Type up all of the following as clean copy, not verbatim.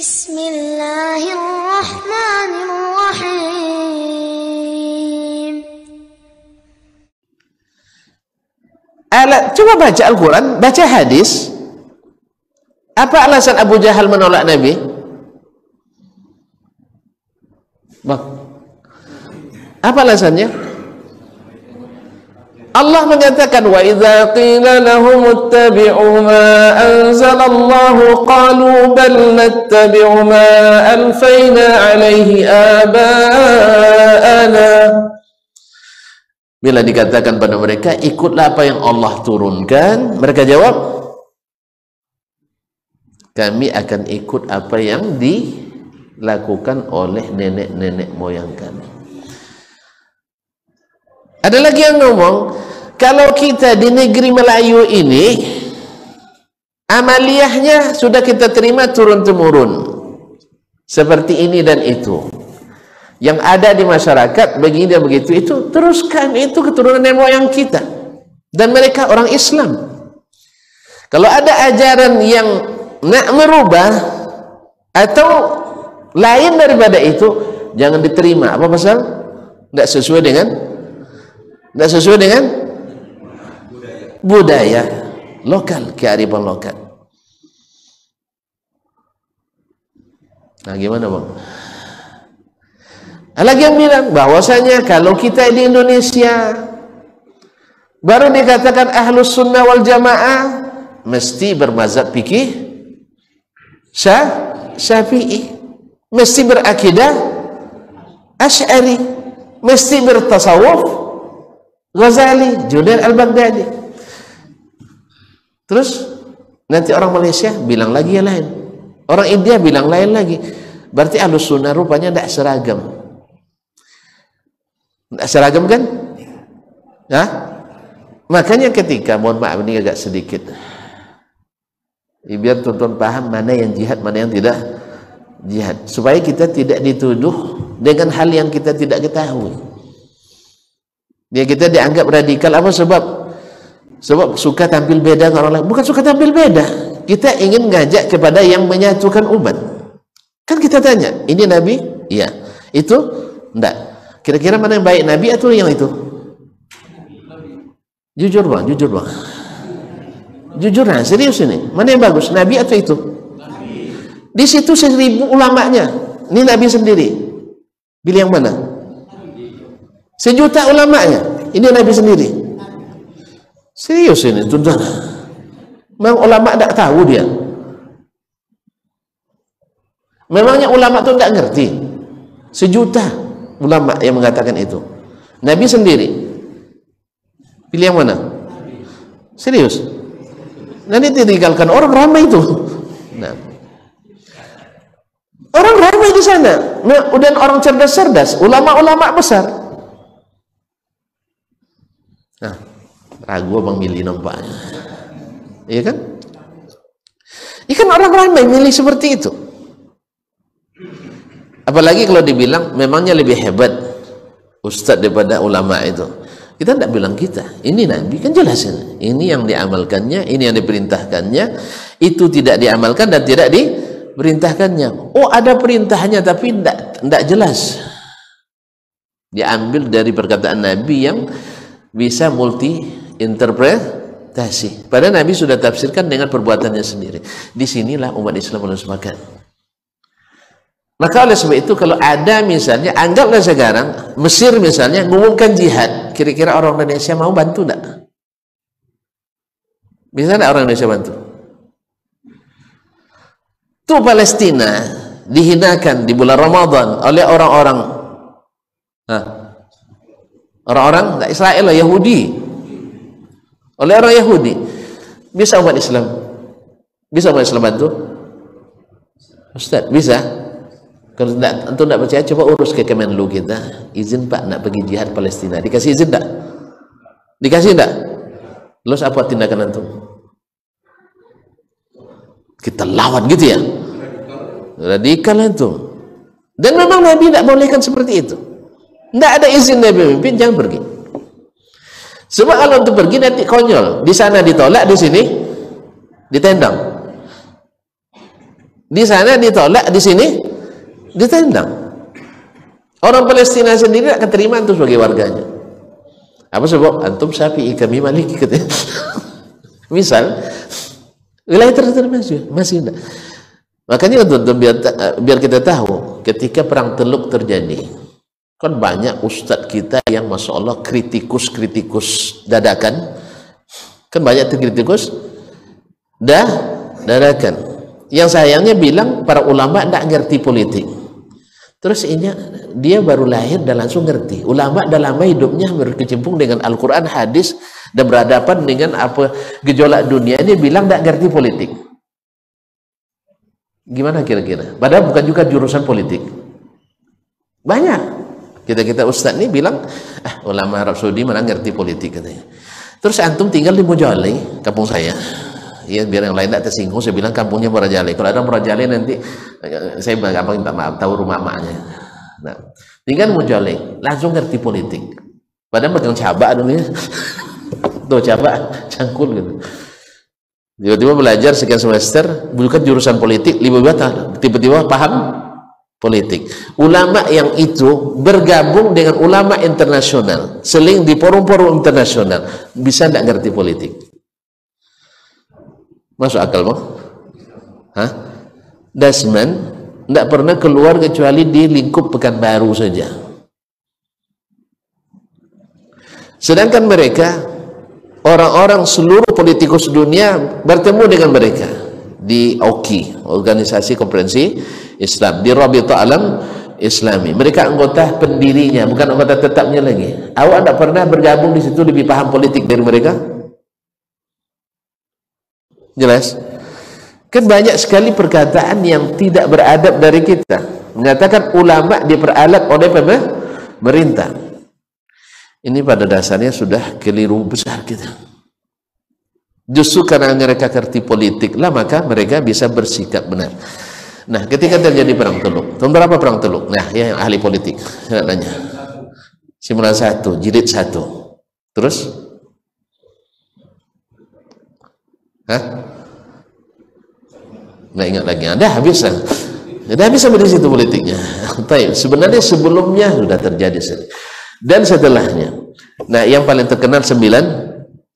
Bismillahirrahmanirrahim. Coba baca Al-Quran, baca hadis. Apa alasan Abu Jahal menolak Nabi? Bang, apa alasannya? Allah mengatakan, wa idza qila lahum ittabi'u ma anzalallahu qalu bal nattabi'u ma alfayna alaihi aba'ana. Bila dikatakan pada mereka, ikutlah apa yang Allah turunkan, mereka jawab, kami akan ikut apa yang dilakukan oleh nenek-nenek moyang kami. Ada lagi yang ngomong, kalau kita di negeri Melayu ini, amaliyahnya sudah kita terima turun-temurun, seperti ini dan itu. Yang ada di masyarakat begini dan begitu, itu teruskan, itu keturunan nenek moyang kita, dan mereka orang Islam. Kalau ada ajaran yang nak merubah atau lain daripada itu, jangan diterima. Apa pasal? Tidak sesuai dengan budaya lokal, kearifan lokal. Nah, gimana bang? Lagi yang bilang bahwasanya kalau kita di Indonesia baru dikatakan ahlus sunnah wal jamaah, mesti bermazhab fikih Syafi'i, mesti berakidah Asy'ari, mesti bertasawuf Ghazali, Junaid al-Baghdadi. Terus nanti orang Malaysia bilang lagi yang lain, orang India bilang lain lagi. Berarti ahlus sunnah rupanya tidak seragam. Tidak seragam kan? Nah, makanya ketika, mohon maaf ini agak sedikit, biar tonton paham mana yang jihad, mana yang tidak jihad, supaya kita tidak dituduh dengan hal yang kita tidak ketahui. Dia kita dianggap radikal apa sebab suka tampil beda dengan orang lain. Bukan suka tampil beda, kita ingin ngajak kepada yang menyatukan umat. Kan kita tanya, ini Nabi? Iya. Itu? Enggak. Kira-kira mana yang baik, Nabi atau yang itu? Jujur bang, jujur nah, serius ini. Mana yang bagus, Nabi atau itu? Di situ 1000 ulamanya, ini Nabi sendiri. Pilih yang mana? 1 juta ulamanya, ini Nabi sendiri. Serius ini, tuan-tuan. Memang ulama tidak tahu dia. Memangnya ulama itu tidak ngerti. 1 juta ulama yang mengatakan itu. Nabi sendiri. Pilih yang mana? Serius. Nanti ditinggalkan orang ramai itu. Nah, orang ramai di sana. Dan orang cerdas-cerdas, ulama-ulama besar. Nah, ragu abang milih nampaknya. Iya kan? Ikan orang ramai milih seperti itu. Apalagi kalau dibilang memangnya lebih hebat ustadz daripada ulama itu. Kita tidak bilang kita. Ini Nabi kan jelas ini yang diamalkannya, ini yang diperintahkannya, itu tidak diamalkan dan tidak diperintahkannya. Oh, ada perintahnya tapi tidak jelas. Diambil dari perkataan Nabi yang bisa multi interpretasi. Padahal Nabi sudah tafsirkan dengan perbuatannya sendiri. Disinilah umat Islam harus sepakat. Maka oleh sebab itu, kalau ada misalnya, anggaplah sekarang Mesir misalnya mengumumkan jihad, kira-kira orang Indonesia mau bantu tidak? Bisa tidak orang Indonesia bantu? Itu Palestina dihinakan di bulan Ramadan oleh orang-orang Israel, Yahudi, oleh orang Yahudi. Bisa umat Islam bantu? Ustaz, bisa? Kalau antum tidak percaya, coba urus ke Kemenlu kita, izin Pak nak pergi jihad Palestina, dikasih izin tak? Dikasih tak? Lalu apa tindakan antum? Kita lawan gitu ya? Radikal antum. Dan memang Nabi tidak bolehkan seperti itu. Tidak ada izin Nabi memimpin, jangan pergi. Sebab kalau untuk pergi nanti konyol, di sana ditolak, di sini ditendang. Di sana ditolak, di sini ditendang. Orang Palestina sendiri tidak keterima antum sebagai warganya. Apa sebab? Antum Syafi'i, kami Maliki katanya. Misal wilayah tertentu masih tidak. Makanya untuk biar kita tahu, ketika perang Teluk terjadi, kan banyak ustadz kita yang masya Allah kritikus dadakan, kan banyak kritikus dadakan. Yang sayangnya bilang para ulama tidak ngerti politik. Terus ini dia baru lahir dan langsung ngerti. Ulama dalam hidupnya berkecimpung dengan Al-Quran, hadis, dan berhadapan dengan apa gejolak dunia, ini bilang tidak ngerti politik. Gimana kira-kira? Padahal bukan juga jurusan politik. Banyak kita ustaz ini bilang, ulama Arab Saudi mana ngerti politik katanya. Terus antum tinggal di Mojali, kampung saya. Ya, biar yang lain tidak tersinggung, saya bilang kampungnya Morajale. Kalau ada Morajale nanti saya gampang minta maaf, tahu rumah maknya. Nah, tinggal Morajale, langsung ngerti politik. Padahal pegang cabak dulu ya. Tuh cabak, cangkul gitu. Tiba-tiba belajar sekian semester, bukan jurusan politik, tiba-tiba paham politik. Ulama yang itu bergabung dengan ulama internasional, seling di forum-forum internasional, bisa tidak ngerti politik? Masuk akal mau? Dasman tidak pernah keluar kecuali di lingkup Pekanbaru saja. Sedangkan mereka, orang-orang seluruh politikus dunia bertemu dengan mereka di OKI, Organisasi Konferensi Islam, di Rabita Alam Islami. Mereka anggota pendirinya, bukan anggota tetapnya lagi. Awak tidak pernah bergabung di situ lebih paham politik dari mereka? Jelas? Kan banyak sekali perkataan yang tidak beradab dari kita, mengatakan ulama diperalat oleh pemerintah. Ini pada dasarnya sudah keliru besar kita. Justru karena mereka ngerti politik lah, maka mereka bisa bersikap benar. Nah, ketika terjadi perang Teluk, tahun berapa perang Teluk? Nah, ya yang ahli politik, saya nanya. 91, jilid 1. Terus? Nggak ingat lagi. Ada habis lah. Sudah habis sampai di situ politiknya. Sebenarnya sebelumnya sudah terjadi. Dan setelahnya. Nah, yang paling terkenal 91.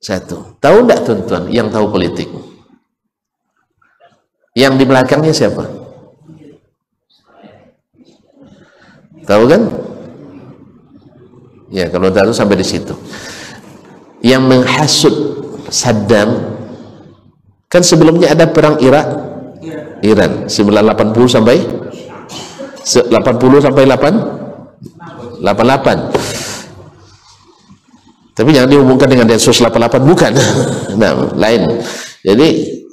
Tahu enggak tuan-tuan yang tahu politik? Yang di belakangnya siapa? Tahu kan? Ya, kalau tahu sampai di situ. Yang menghasut Saddam, kan sebelumnya ada perang Iran 1980 sampai 88. Tapi jangan dihubungkan dengan Densus 88, bukan. Nah, lain. Jadi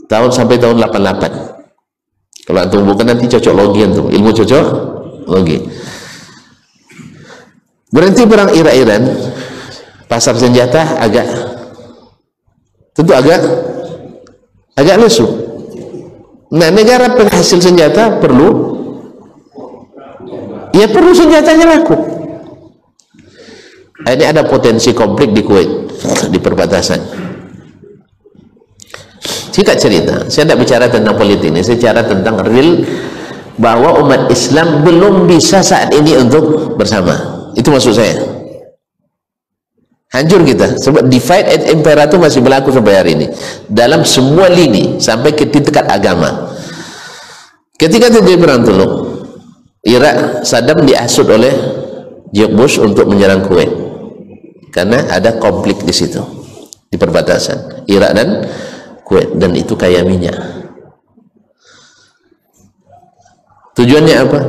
tahun sampai tahun 88. Kalau antum hubungkan nanti cocok logi antum, ilmu cocok logi. Berhenti perang Iran, pasar senjata agak lesu. Nah, negara penghasil senjata perlu senjatanya laku. Ini ada potensi konflik di Kuwait, di perbatasan. Saya cerita, saya tidak bicara tentang politik ini, saya bicara tentang real, bahwa umat Islam belum bisa saat ini untuk bersama. Itu maksud saya. Hancur kita, sebab divide and impera itu masih berlaku sampai hari ini dalam semua lini, sampai ke tingkat agama. Ketika terjadi perang Teluk, Irak, Saddam dihasut oleh George Bush untuk menyerang Kuwait karena ada konflik di situ, di perbatasan Irak dan Kuwait, dan itu kaya minyak. Tujuannya apa?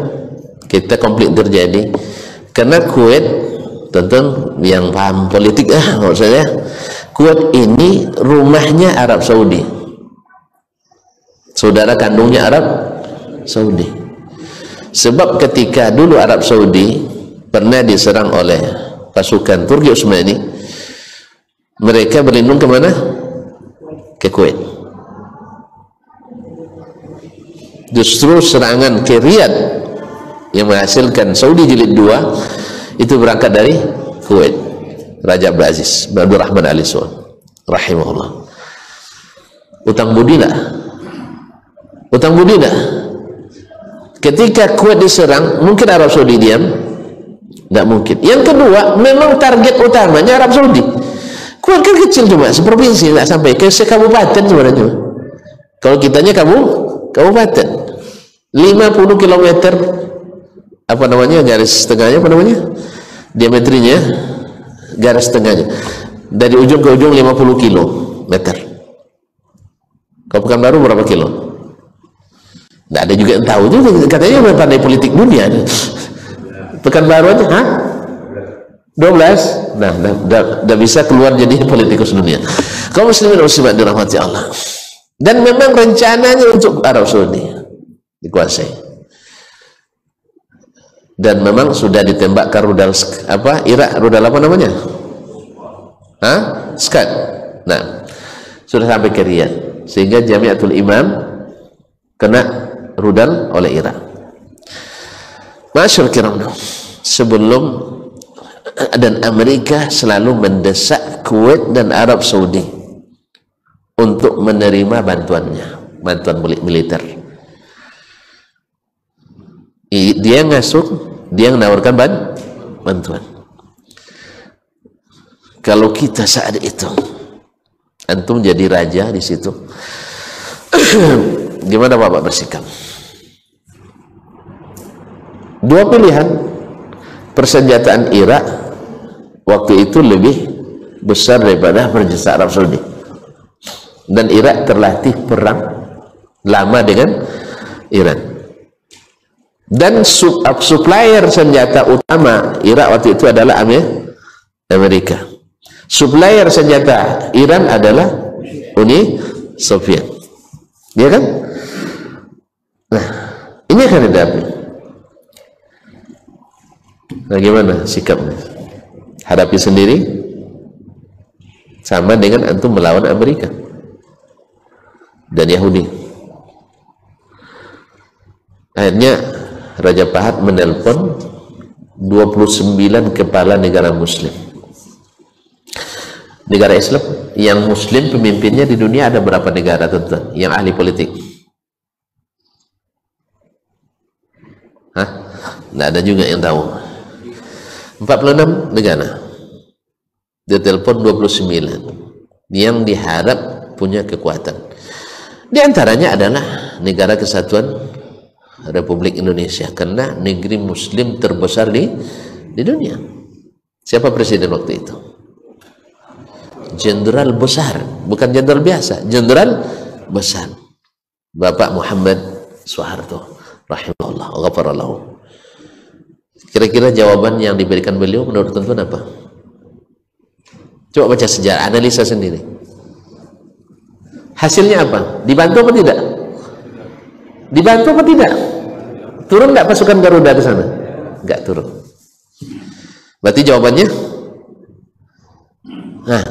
Kita konflik terjadi karena Kuwait, tonton yang paham politik maksud saya, Kuwait ini rumahnya Arab Saudi, saudara kandungnya Arab Saudi. Sebab ketika dulu Arab Saudi pernah diserang oleh pasukan Turki Utsmani, mereka berlindung ke mana? Ke Kuwait. Justru serangan ke Riyadh yang menghasilkan Saudi jilid 2 itu berangkat dari Kuwait. Raja Abdul Aziz bin Abdul Rahman Al Saud rahimahullah. Utang budi Ketika Kuwait diserang, mungkin Arab Saudi diam? Tidak mungkin. Yang kedua, memang target utamanya Arab Saudi. Kuwait kan kecil cuma seprovinsi, tidak sampai ke sekabupaten sebenarnya. Kalau kitanya kabupaten 50 km, apa namanya, garis tengahnya apa namanya, diametrinya, garis tengahnya dari ujung ke ujung 50 km. Kalau Pekanbaru berapa kilo? Tidak ada juga yang tahu juga, katanya pandai politik dunia. Pekanbaru aja, hah? 12. Nah, dah bisa keluar jadi politikus dunia. Kaum muslimin muslimat dirahmati Allah. Dan memang rencananya untuk Arab Saudi dikuasai. Dan memang sudah ditembakkan rudal apa? Irak, rudal apa namanya? Hah? Scud. Nah, sudah sampai ke Riyadh, sehingga Jamiatul Imam kena rudal oleh Irak. Masyaallah kiram, sebelum dan Amerika selalu mendesak Kuwait dan Arab Saudi untuk menerima bantuannya, bantuan militer. Dia ngasuk, dia menawarkan bantuan. Kalau kita saat itu, antum jadi raja di situ, gimana Bapak bersikap? Dua pilihan. Persenjataan Irak waktu itu lebih besar daripada persenjataan Arab Saudi, dan Irak terlatih perang lama dengan Iran. Dan supplier senjata utama Irak waktu itu adalah Amerika. Supplier senjata Iran adalah Uni Soviet, ya kan? Nah, ini akan dihadapi. Bagaimana sikapnya? Hadapi sendiri, sama dengan antum melawan Amerika dan Yahudi. Akhirnya Raja Pahat menelpon 29 kepala negara muslim. Negara Islam yang muslim pemimpinnya di dunia ada berapa negara tentu yang ahli politik? Hah? Nggak ada juga yang tahu. 46 negara. Dia telepon 29 yang diharap punya kekuatan. Di antaranya adalah Negara Kesatuan Republik Indonesia, karena negeri muslim terbesar di dunia. Siapa presiden waktu itu? Jenderal besar, bukan jenderal biasa, jenderal besar, Bapak Muhammad Soeharto rahimahullah, ghafarallahu. Kira-kira jawaban yang diberikan beliau menurut tuan apa? Coba baca sejarah, analisa sendiri. Hasilnya apa? Dibantu apa tidak? Dibantu apa tidak? Turun nggak pasukan Garuda ke sana? Nggak turun. Berarti jawabannya, nah,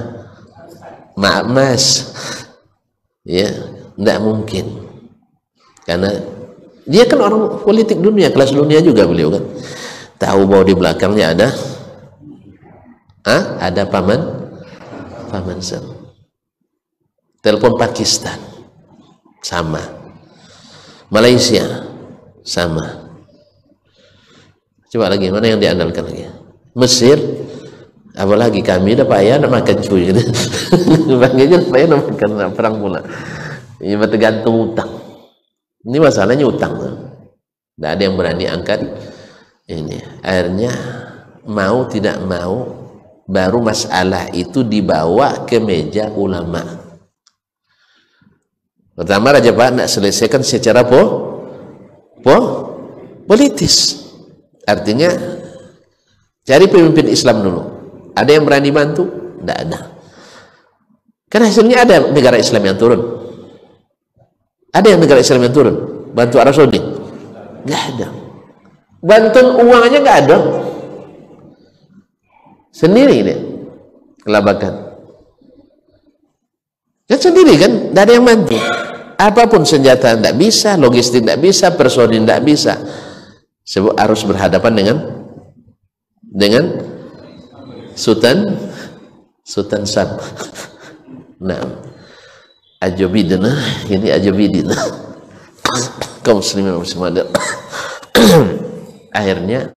maaf mas, ya, nggak mungkin. Karena dia kan orang politik dunia, kelas dunia juga beliau kan. Tahu bahwa di belakangnya ada paman Sam. Telepon Pakistan sama, Malaysia sama. Coba lagi, mana yang diandalkan lagi? Mesir, apalagi kami udah payah nak makan cuy gitu. Bangnya payah nak makan perang pula. Ini tergantung utang. Ini masalahnya utang. Tidak ada yang berani angkat ini. Akhirnya mau tidak mau baru masalah itu dibawa ke meja ulama. Pertama Raja Pahat nak selesaikan secara politis. Artinya cari pemimpin Islam dulu. Ada yang berani bantu? Tidak ada. Karena hasilnya ada negara Islam yang turun. Ada yang negara Islam yang turun bantu Arab Saudi? Tidak ada. Bantuan uangnya nggak ada, sendiri ini kelabakan. Kan sendiri kan, tidak ada yang bantu. Apapun senjata tidak bisa, logistik tidak bisa, personil tidak bisa. Sebab harus berhadapan dengan Sultan Sam. Nah, Ajobidina, ini Ajobidina. Kaum muslimin muslimat akhirnya